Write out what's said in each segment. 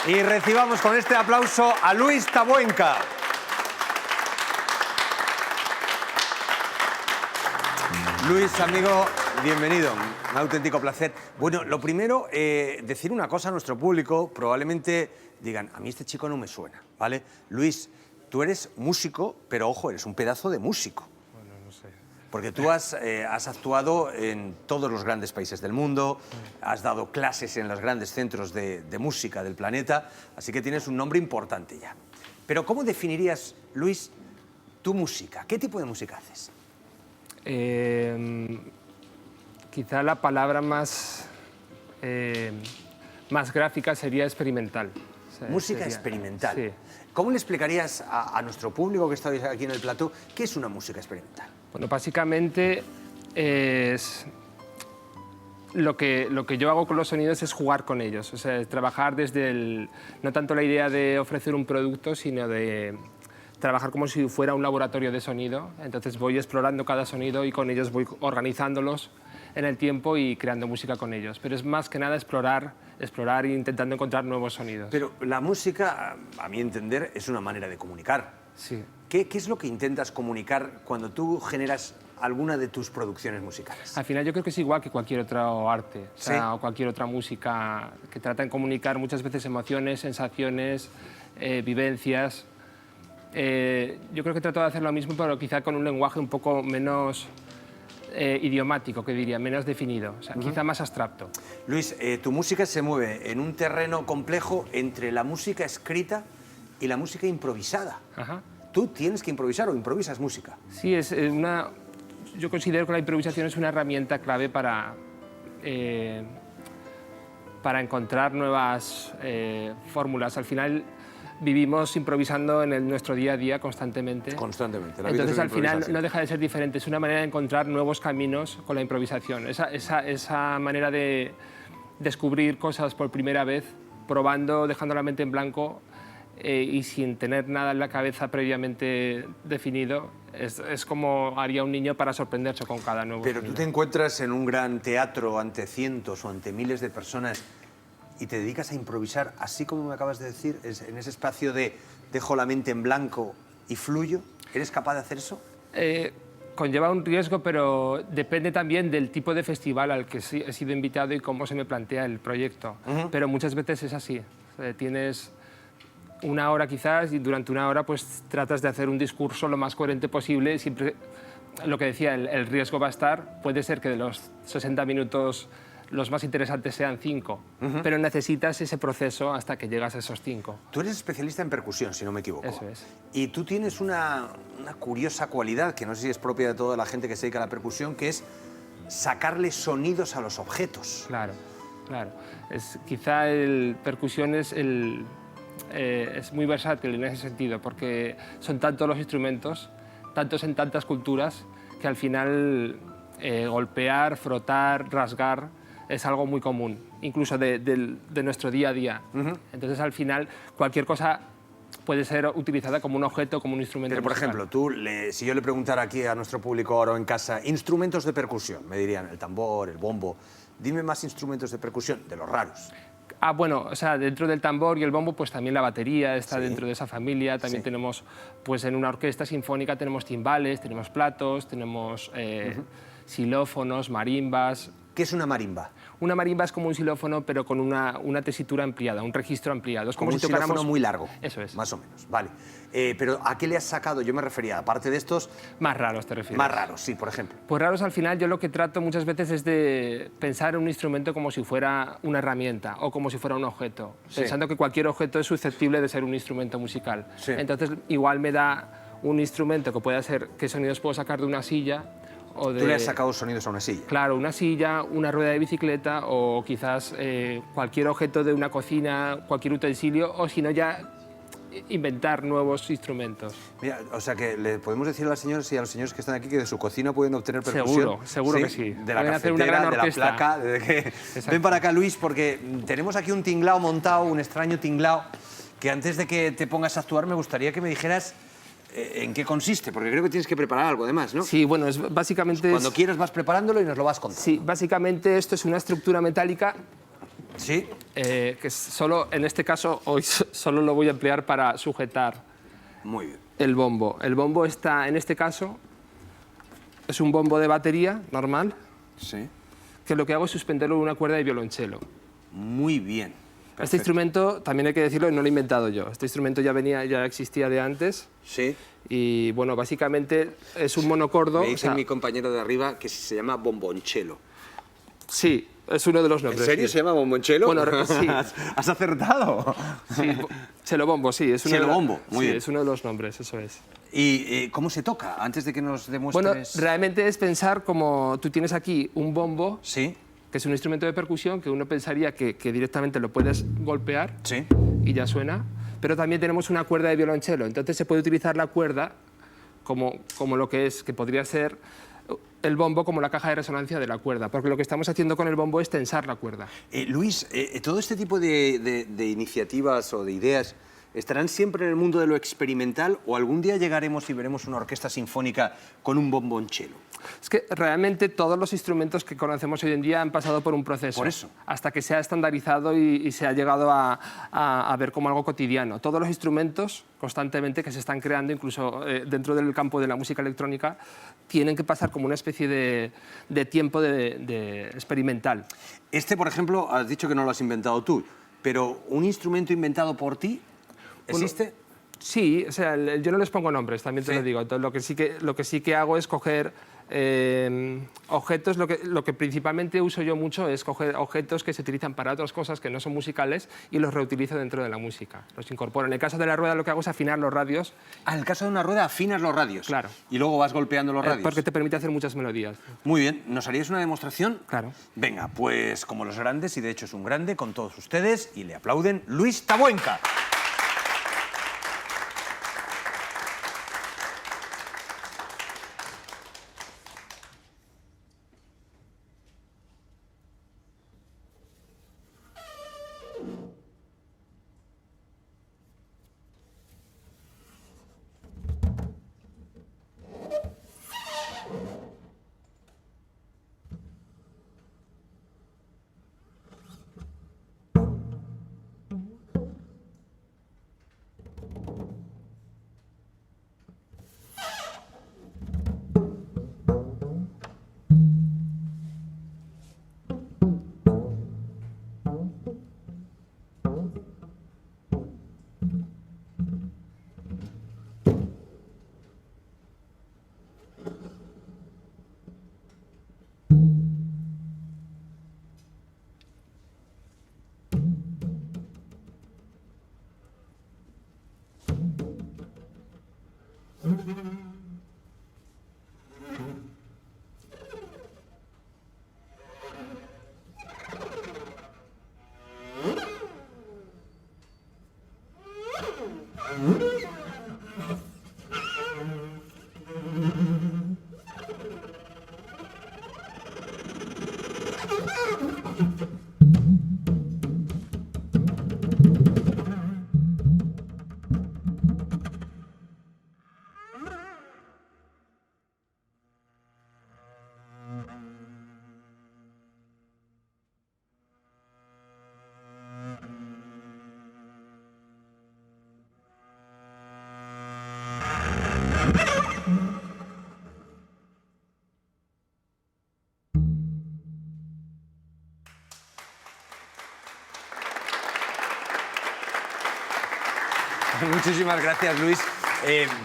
Y recibamos con este aplauso a Luis Tabuenca. Luis, amigo, bienvenido. Un auténtico placer. Bueno, lo primero, decir una cosa a nuestro público. Probablemente digan, a mí este chico no me suena, ¿vale? Luis, tú eres músico, pero ojo, eres un pedazo de músico. Bueno, no sé. Porque tú has actuado en todos los grandes países del mundo, has dado clases en los grandes centros de música del planeta, así que tienes un nombre importante ya. Pero ¿cómo definirías, Luis, tu música? ¿Qué tipo de música haces? Quizá la palabra más gráfica sería experimental. O sea, Música sería, experimental. Sí. ¿Cómo le explicarías a nuestro público que está aquí en el plató qué es una música experimental? Bueno, básicamente es lo que yo hago con los sonidos es jugar con ellos, o sea, trabajar desde no tanto la idea de ofrecer un producto, sino de trabajar como si fuera un laboratorio de sonido. Entonces voy explorando cada sonido y con ellos voy organizándolos en el tiempo y creando música con ellos. Pero es más que nada explorar e intentando encontrar nuevos sonidos. Pero la música, a mi entender, es una manera de comunicar. Sí. ¿Qué es lo que intentas comunicar cuando tú generas alguna de tus producciones musicales? Al final yo creo que es igual que cualquier otro arte, o sea, ¿Sí? o cualquier otra música que trata de comunicar muchas veces emociones, sensaciones, vivencias. Yo creo que trato de hacer lo mismo, pero quizá con un lenguaje un poco menos idiomático, que diría, menos definido, o sea, quizá más abstracto. Luis, tu música se mueve en un terreno complejo entre la música escrita y la música improvisada. Ajá. ¿Tú tienes que improvisar o improvisas música? Sí, yo considero que la improvisación es una herramienta clave para encontrar nuevas fórmulas. Al final vivimos improvisando en nuestro día a día constantemente. Constantemente. La vida Entonces es una al final improvisación. no deja de ser diferente, es una manera de encontrar nuevos caminos con la improvisación. Esa manera de descubrir cosas por primera vez, probando, dejando la mente en blanco, y sin tener nada en la cabeza previamente definido, es como haría un niño para sorprenderse con cada nuevo Pero sonido. tú te encuentras en un gran teatro ante cientos o ante miles de personas y te dedicas a improvisar, así como me acabas de decir, en ese espacio de dejo la mente en blanco y fluyo. ¿Eres capaz de hacer eso? Conlleva un riesgo, pero depende también del tipo de festival al que he sido invitado y cómo se me plantea el proyecto. Pero muchas veces es así. Tienes una hora quizás y durante una hora pues tratas de hacer un discurso lo más coherente posible. Siempre, lo que decía, el riesgo va a estar. Puede ser que de los 60 minutos los más interesantes sean 5, pero necesitas ese proceso hasta que llegas a esos 5. Tú eres especialista en percusión, si no me equivoco. Eso es. Y tú tienes una curiosa cualidad, que no sé si es propia de toda la gente que se dedica a la percusión, que es sacarle sonidos a los objetos. Claro, claro. Quizá el percusión es muy versátil en ese sentido, porque son tantos los instrumentos, tantos en tantas culturas, que al final golpear, frotar, rasgar es algo muy común, incluso de nuestro día a día. Entonces, al final, cualquier cosa puede ser utilizada como un objeto, como un instrumento Pero, por musical. ejemplo, si yo le preguntara aquí a nuestro público ahora en casa, instrumentos de percusión, me dirían el tambor, el bombo. Dime más instrumentos de percusión, de los raros. Bueno, o sea, dentro del tambor y el bombo, pues también la batería está Sí. dentro de esa familia. También Sí. tenemos, pues en una orquesta sinfónica tenemos timbales, tenemos platos, tenemos xilófonos, marimbas. ¿Qué es una marimba? Una marimba es como un xilófono, pero con una tesitura ampliada, un registro ampliado. Es Como un si tocáramos xilófono muy largo. Eso es. Más o menos, vale. Pero ¿a qué le has sacado? Yo me refería, aparte de estos, Más raros, te refieres. más raros, sí, por ejemplo. Pues raros, al final, yo lo que trato muchas veces es de pensar en un instrumento como si fuera una herramienta o como si fuera un objeto, Sí. pensando que cualquier objeto es susceptible de ser un instrumento musical. Sí. Entonces, igual me da un instrumento que pueda ser qué sonidos puedo sacar de una silla o de... Tú le has sacado sonidos a una silla. Claro, una silla, una rueda de bicicleta o quizás cualquier objeto de una cocina, cualquier utensilio, o si no ya inventar nuevos instrumentos. Mira, o sea que le podemos decir a las señoras y a los señores que están aquí que de su cocina pueden obtener percusión. Seguro que sí. De la Pueden hacer una cafetera, gran de la orquesta. placa. Ven para acá, Luis, porque tenemos aquí un tinglao montado, un extraño tinglao, que antes de que te pongas a actuar me gustaría que me dijeras en qué consiste, porque creo que tienes que preparar algo además, ¿no? Sí, bueno, básicamente... Cuando quieras vas preparándolo y nos lo vas contando. Sí, básicamente esto es una estructura metálica Sí. Que solo, en este caso, hoy solo lo voy a emplear para sujetar Muy bien. el bombo. El bombo está, en este caso, es un bombo de batería normal, Sí. que lo que hago es suspenderlo en una cuerda de violonchelo. Muy bien. Este Perfecto. instrumento, también hay que decirlo, no lo he inventado yo. Este instrumento ya existía de antes. Sí. Y bueno, básicamente es un monocordo. Me o dice sea, mi compañero de arriba que se llama bombonchelo. sí, es uno de los ¿En nombres. serio sí. se llama bombonchelo? Bueno, sí. ¿Has acertado? Sí, celobombo, sí. Es uno Celobombo, muy sí, bien. es uno de los nombres, eso es. ¿Y cómo se toca? Antes de que nos demuestres... Bueno, realmente es pensar como tú tienes aquí un bombo, Sí, que es un instrumento de percusión que uno pensaría que directamente lo puedes golpear sí. y ya suena, pero también tenemos una cuerda de violonchelo, entonces se puede utilizar la cuerda como lo que es, que podría ser el bombo como la caja de resonancia de la cuerda, porque lo que estamos haciendo con el bombo es tensar la cuerda. Luis, todo este tipo de iniciativas o de ideas estarán siempre en el mundo de lo experimental o algún día llegaremos y veremos una orquesta sinfónica con un bombonchelo. Es que realmente todos los instrumentos que conocemos hoy en día han pasado por un proceso. Por eso. Hasta que se ha estandarizado y se ha llegado a ver como algo cotidiano. Todos los instrumentos constantemente que se están creando, incluso dentro del campo de la música electrónica, tienen que pasar como una especie de tiempo de experimental. Este, por ejemplo, has dicho que no lo has inventado tú, pero un instrumento inventado por ti, ¿existe? Sí, o sea, yo no les pongo nombres, también te Sí. lo digo. Entonces, lo que sí que hago es coger objetos, lo que principalmente uso yo mucho es coger objetos que se utilizan para otras cosas que no son musicales y los reutilizo dentro de la música. Los incorporo. En el caso de la rueda lo que hago es afinar los radios. Ah, en el caso de una rueda afinas los radios. Claro. Y luego vas golpeando los radios. Porque te permite hacer muchas melodías. Muy bien, ¿nos harías una demostración? Claro. Venga, pues como los grandes, y de hecho es un grande, con todos ustedes, y le aplauden, Luis Tabuenca. Muchísimas gracias, Luis.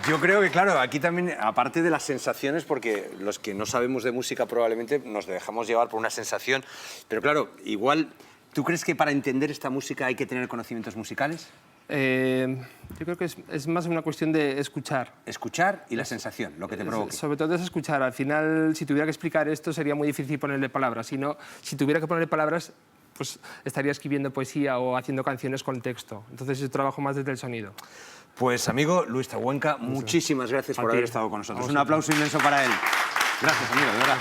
Yo creo que, claro, aquí también, aparte de las sensaciones, porque los que no sabemos de música probablemente nos dejamos llevar por una sensación, pero claro, igual, ¿tú crees que para entender esta música hay que tener conocimientos musicales? Yo creo que es más una cuestión de escuchar. Escuchar y la sensación, lo que te provoque. Sobre todo es escuchar. Al final, si tuviera que explicar esto, sería muy difícil ponerle palabras. Si tuviera que ponerle palabras, pues estaría escribiendo poesía o haciendo canciones con texto. Entonces yo trabajo más desde el sonido. Pues, amigo Luis Tabuenca, muchísimas gracias por ti. haber estado con nosotros. Un aplauso inmenso para él. Gracias, amigo, de verdad.